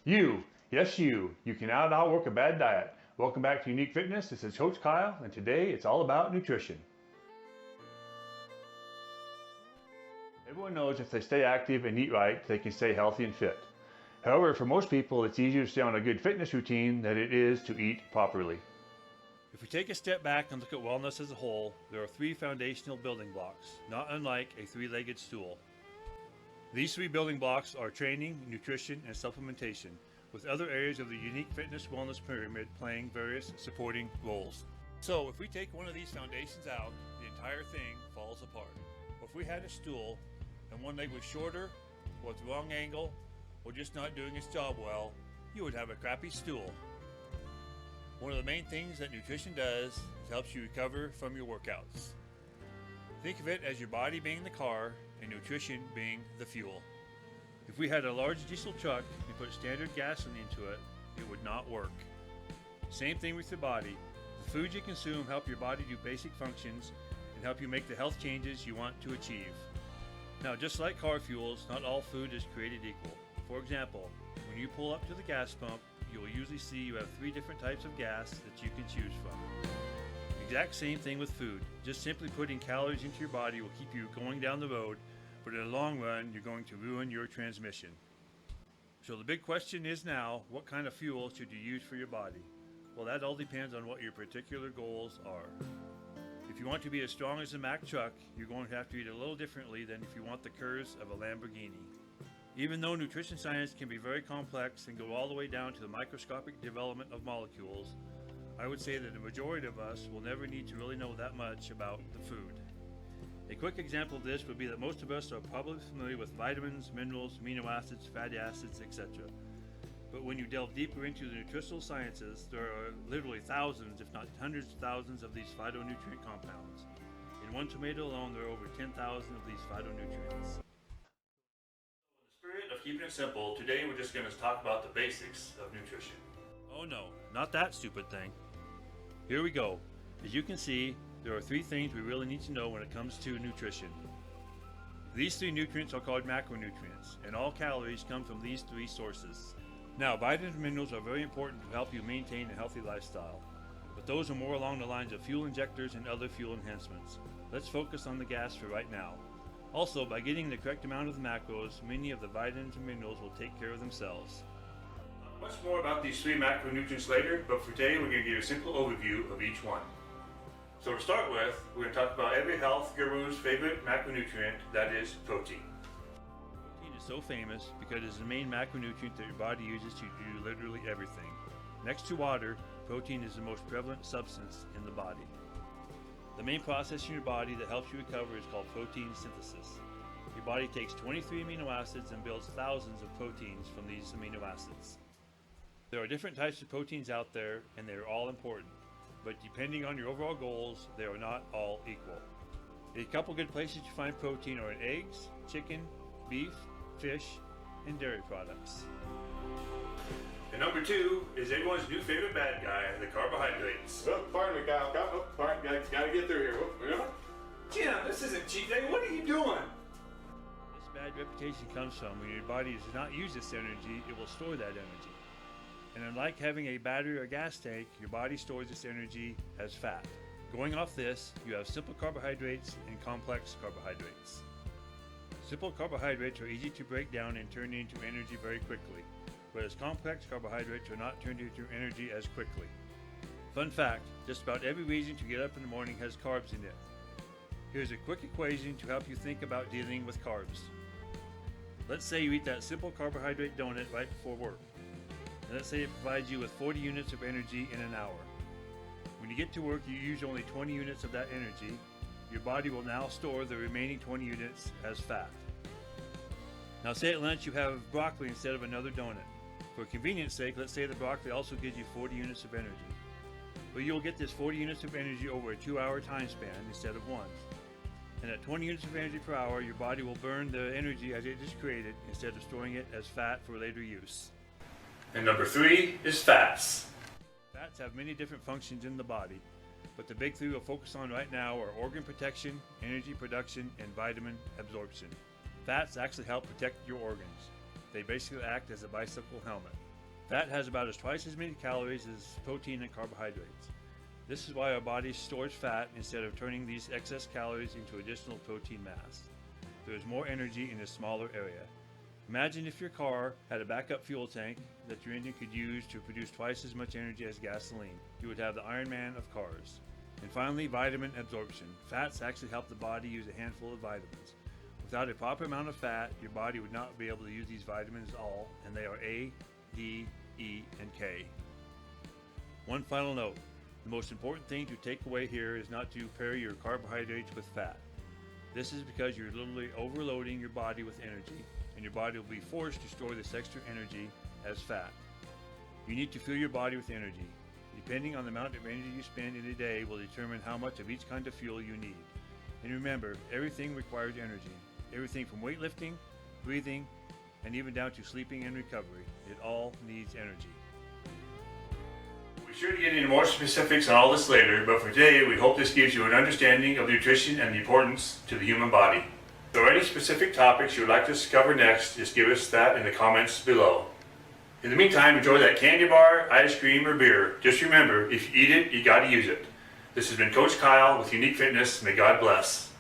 You, yes you can outwork a bad diet. Welcome back to Unique Fitness. This is Coach Kyle, and today it's all about nutrition. Everyone knows if they stay active and eat right, they can stay healthy and fit. However, for most people, it's easier to stay on a good fitness routine than it is to eat properly. If we take a step back and look at wellness as a whole, there are three foundational building blocks, not unlike a three-legged stool. These three building blocks are training, nutrition, and supplementation, with other areas of the unique fitness wellness pyramid playing various supporting roles. So if we take one of these foundations out, the entire thing falls apart. Or if we had a stool and one leg was shorter, or at the wrong angle, or just not doing its job well, you would have a crappy stool. One of the main things that nutrition does is helps you recover from your workouts. Think of it as your body being the car and nutrition being the fuel. If we had a large diesel truck and put standard gasoline into it, it would not work. Same thing with your body. The foods you consume help your body do basic functions and help you make the health changes you want to achieve. Now, just like car fuels, not all food is created equal. For example, when you pull up to the gas pump, you will usually see you have 3 different types of gas that you can choose from. Exact same thing with food. Just simply putting calories into your body will keep you going down the road, but in the long run, you're going to ruin your transmission. So the big question is now, what kind of fuel should you use for your body? Well, that all depends on what your particular goals are. If you want to be as strong as a Mack truck, you're going to have to eat a little differently than if you want the curves of a Lamborghini. Even though nutrition science can be very complex and go all the way down to the microscopic development of molecules, I would say that the majority of us will never need to really know that much about the food. A quick example of this would be that most of us are probably familiar with vitamins, minerals, amino acids, fatty acids, etc. But when you delve deeper into the nutritional sciences, there are literally thousands, if not hundreds of thousands of these phytonutrient compounds. In one tomato alone, there are over 10,000 of these phytonutrients. In the spirit of keeping it simple, today we're just going to talk about the basics of nutrition. Oh no, not that stupid thing. Here we go. As you can see, there are 3 things we really need to know when it comes to nutrition. These 3 nutrients are called macronutrients, and all calories come from these 3 sources. Now, vitamins and minerals are very important to help you maintain a healthy lifestyle, but those are more along the lines of fuel injectors and other fuel enhancements. Let's focus on the gas for right now. Also, by getting the correct amount of the macros, many of the vitamins and minerals will take care of themselves. Much more about these 3 macronutrients later, but for today we're going to give you a simple overview of each one. So to start with, we're going to talk about every health guru's favorite macronutrient, that is protein. Protein is so famous because it is the main macronutrient that your body uses to do literally everything. Next to water, protein is the most prevalent substance in the body. The main process in your body that helps you recover is called protein synthesis. Your body takes 23 amino acids and builds thousands of proteins from these amino acids. There are different types of proteins out there, and they are all important, but depending on your overall goals, they are not all equal. A couple good places to find protein are in eggs, chicken, beef, fish, and dairy products. And number 2 is everyone's new favorite bad guy, the carbohydrates. Oh, pardon me, Kyle. Pardon, gotta get through here. Jim, this isn't cheat day. What are you doing? This bad reputation comes from when your body does not use this energy, it will store that energy. And unlike having a battery or gas tank, your body stores this energy as fat. Going off this, you have simple carbohydrates and complex carbohydrates. Simple carbohydrates are easy to break down and turn into energy very quickly, whereas complex carbohydrates are not turned into energy as quickly. Fun fact, just about every reason to get up in the morning has carbs in it. Here's a quick equation to help you think about dealing with carbs. Let's say you eat that simple carbohydrate donut right before work. And let's say it provides you with 40 units of energy in an hour. When you get to work, you use only 20 units of that energy. Your body will now store the remaining 20 units as fat. Now say at lunch you have broccoli instead of another donut. For convenience sake, let's say the broccoli also gives you 40 units of energy. But you'll get this 40 units of energy over a 2-hour time span instead of 1. And at 20 units of energy per hour, your body will burn the energy as it is created instead of storing it as fat for later use. And number 3 is fats. Fats have many different functions in the body, but the big 3 we'll focus on right now are organ protection, energy production, and vitamin absorption. Fats actually help protect your organs. They basically act as a bicycle helmet. Fat has about twice as many calories as protein and carbohydrates. This is why our body stores fat instead of turning these excess calories into additional protein mass. There is more energy in a smaller area. Imagine if your car had a backup fuel tank that your engine could use to produce twice as much energy as gasoline. You would have the Iron Man of cars. And finally, vitamin absorption. Fats actually help the body use a handful of vitamins. Without a proper amount of fat, your body would not be able to use these vitamins all, and they are A, D, E, and K. One final note. The most important thing to take away here is not to pair your carbohydrates with fat. This is because you're literally overloading your body with energy, and your body will be forced to store this extra energy as fat. You need to fuel your body with energy. Depending on the amount of energy you spend in a day will determine how much of each kind of fuel you need. And remember, everything requires energy. Everything from weightlifting, breathing, and even down to sleeping and recovery. It all needs energy. We'll be sure to get into more specifics on all this later, but for today we hope this gives you an understanding of nutrition and the importance to the human body. If there are any specific topics you would like us to cover next, just give us that in the comments below. In the meantime, enjoy that candy bar, ice cream, or beer. Just remember, if you eat it, you gotta use it. This has been Coach Kyle with Unique Fitness. May God bless.